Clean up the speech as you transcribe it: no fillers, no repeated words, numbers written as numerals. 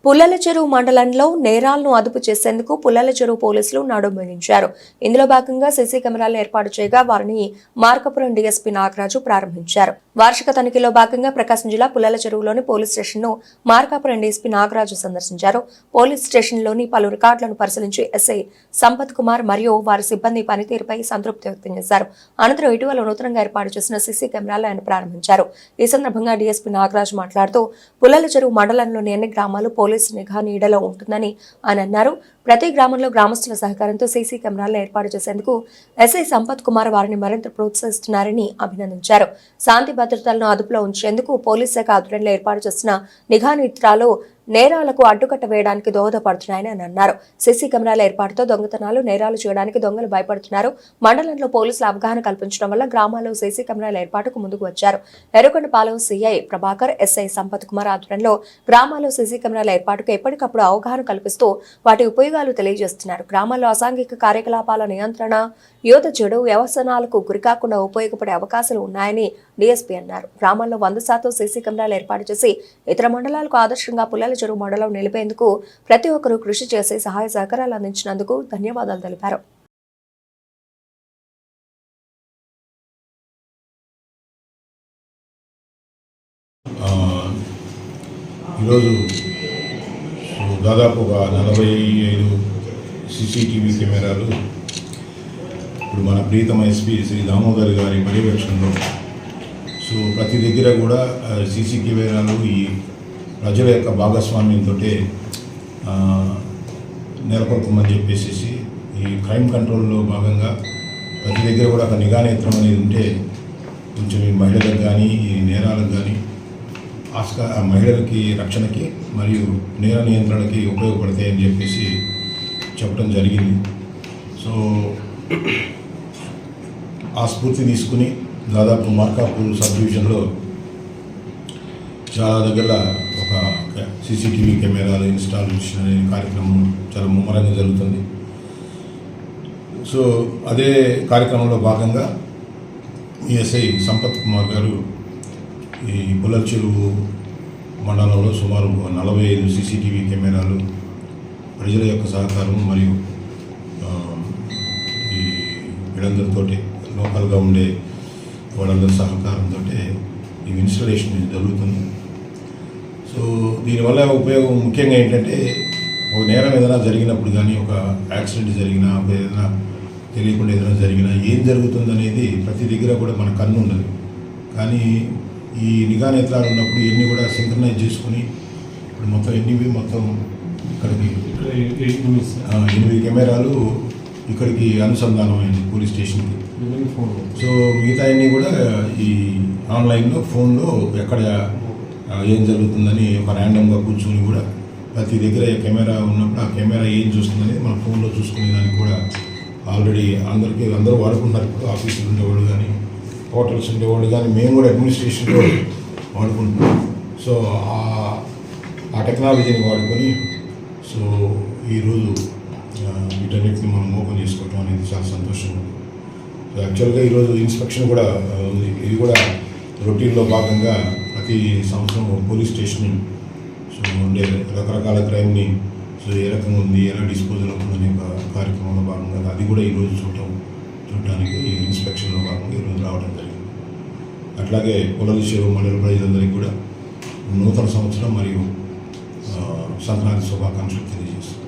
పుల్లల చెరువు మండలంలో నేరాలను అదుపు చేసేందుకు పుల్లల చెరువు పోలీసులు నడుం బిగించారు. ఇందులో భాగంగా సీసీ కెమెరాలు ఏర్పాటు చేయగా వారిని మార్కాపురం డీఎస్పీ నాగరాజు ప్రారంభించారు. వార్షిక తనిఖీలో భాగంగా ప్రకాశం జిల్లా పుల్లల చెరువులోని పోలీస్ స్టేషన్ను మార్కాపురం డీఎస్పీ నాగరాజు సందర్శించారు. పోలీస్ స్టేషన్లోని పలు రికార్డులను పరిశీలించి ఎస్ఐ సంపత్ కుమార్ మరియు వారి సిబ్బంది పనితీరుపై సంతృప్తి వ్యక్తం చేశారు. అనంతరం ఇటీవల నూతనంగా ఏర్పాటు చేసిన సీసీ కెమెరాలు ఆయన ప్రారంభించారు. ఈ సందర్భంగా డీఎస్పీ నాగరాజు మాట్లాడుతూ పుల్లల చెరువు మండలంలోని అన్ని గ్రామాలు పోలీసు నిఘా నీడలో ఉంటుందని ఆయన అన్నారు. ప్రతి గ్రామంలో గ్రామస్తుల సహకారంతో సీసీ కెమెరాలను ఏర్పాటు చేసేందుకు ఎస్ఐ సంపత్ కుమార్ వారిని మరింత ప్రోత్సహిస్తున్నారని అభినందించారు. శాంతి భద్రతలను అదుపులో ఉంచేందుకు పోలీస్ శాఖ ఆధ్వర్యంలో ఏర్పాటు చేసిన నిఘా నిత్రాలు నేరాలకు అడ్డుకట్ట వేయడానికి దోహదపడుతున్నాయని ఆయన అన్నారు. సీసీ కెమెరాల ఏర్పాటుతో దొంగతనాలు నేరాలు చేయడానికి దొంగలు భయపడుతున్నారు. మండలంలో పోలీసుల అవగాహన కల్పించడం వల్ల గ్రామాల్లో సీసీ కెమెరాల ఏర్పాటుకు ముందుకు వచ్చారు. ఎర్రగొండపాలెం సీఐ ప్రభాకర్, ఎస్ఐ సంపత్ కుమార్ ఆధ్వర్యంలో గ్రామాల్లో సీసీ కెమెరాల ఏర్పాటుకు ఎప్పటికప్పుడు అవగాహన కల్పిస్తూ వాటి ఉపయోగాలు తెలియజేస్తున్నారు. గ్రామాల్లో అసాంఘిక కార్యకలాపాల నియంత్రణ, యువత చెడు వ్యవసనాలకు గురికాకుండా ఉపయోగపడే అవకాశాలు ఉన్నాయని డీఎస్పీ అన్నారు. గ్రామాల్లో 100% సీసీ కెమెరాలు ఏర్పాటు చేసి ఇతర మండలాలకు ఆదర్శంగా పుల్లల చెరువు మండలం నిలిపేందుకు ప్రతి ఒక్కరూ కృషి చేసి సహాయ సహకారాలు అందించినందుకు ధన్యవాదాలు తెలిపారు. ఈరోజు దాదాపు 45 సీసీటీవీ కెమెరాలు ఇప్పుడు మన ప్రీతమ ఎస్పీ శ్రీ దామోదర్ గారి పర్యవేక్షణలో ప్రతి దగ్గర కూడా సీసీ కెమెరాలు ఈ ప్రజల యొక్క భాగస్వామ్యంతో నెలకొల్పమని చెప్పేసి ఈ క్రైమ్ కంట్రోల్లో భాగంగా ప్రతి దగ్గర కూడా ఒక నిఘా నేత్రం అనేది ఉంటే కొంచెం ఈ మహిళలకు కానీ ఈ నేరాలకు కానీ మహిళలకి రక్షణకి మరియు నేర నియంత్రణకి ఉపయోగపడతాయని చెప్పేసి చెప్పడం జరిగింది. సో ఆ స్ఫూర్తి తీసుకుని దాదాపు మార్కాపూర్ సబ్ డివిజన్లో చాలా దగ్గర ఒక సీసీటీవీ కెమెరాలు ఇన్స్టాలేషన్ అనే కార్యక్రమం చాలా ముమ్మరంగా జరుగుతుంది. సో అదే కార్యక్రమంలో భాగంగా ఎస్ఐ సంపత్ కుమార్ గారు ఈ పుల్లల చెరువు మండలంలో సుమారు 45 సీసీటీవీ కెమెరాలు ప్రజల యొక్క సహకారం మరియు ఈ వీళ్ళందరితో లోకల్గా ఉండే వాళ్ళందరి సహకారంతో ఈ ఇన్స్టాలేషన్ జరుగుతుంది. సో దీనివల్ల ఉపయోగం ముఖ్యంగా ఏంటంటే ఒక నేరం ఏదైనా జరిగినప్పుడు కానీ ఒక యాక్సిడెంట్ జరిగినా ఒక ఏదైనా తెలియకుండా ఏదైనా జరిగినా ఏం జరుగుతుంది అనేది ప్రతి దగ్గర కూడా మన కన్ను ఉండదు. కానీ ఈ నిఘా నేత్రాలు ఉన్నప్పుడు ఇవన్నీ కూడా సింక్రనైజ్ చేసుకుని ఇప్పుడు మొత్తం ఇక్కడికి 8 కెమెరాలు ఇక్కడికి అనుసంధానమైంది పోలీస్ స్టేషన్కి. సో మిగతా అన్నీ కూడా ఈ ఆన్లైన్లో ఫోన్లో ఎక్కడ ఏం జరుగుతుందని ఒక ర్యాండమ్గా కూర్చొని కూడా ప్రతి దగ్గర కెమెరా ఉన్నప్పుడు ఆ కెమెరా ఏం చూస్తుందని మన ఫోన్లో చూసుకునే దానికి కూడా ఆల్రెడీ అందరూ వాడుకుంటున్నారు. ఇప్పుడు ఆఫీసులు ఉండేవాళ్ళు కానీ హోటల్స్ ఉండేవాళ్ళు కానీ మేము కూడా అడ్మినిస్ట్రేషన్లో వాడుకుంటున్నాం. సో ఆ టెక్నాలజీని వాడుకొని సో ఈరోజు వీటన్నిటిని మనం ఓపెన్ చేసుకోవటం అనేది చాలా సంతోషంగా ఉంది. సో యాక్చువల్గా ఈరోజు ఇన్స్పెక్షన్ కూడా ఉంది. ఇది కూడా రొటీన్లో భాగంగా ప్రతి సంవత్సరం పోలీస్ స్టేషన్ సో ఉండే రకరకాల క్రైమ్ని సో ఏ రకంగా ఉంది, ఎలా డిస్పోజల్ అవుతుందనే కార్యక్రమంలో భాగంగా అది కూడా ఈరోజు చూడటానికి ఇన్స్పెక్షన్లో భాగంగా ఈరోజు రావడం జరిగింది. అట్లాగే పుల్లల చెరువు మండల ప్రజలందరికీ కూడా నూతన సంవత్సరం మరియు సంక్రాంతి శుభాకాంక్షలు తెలియజేస్తాం.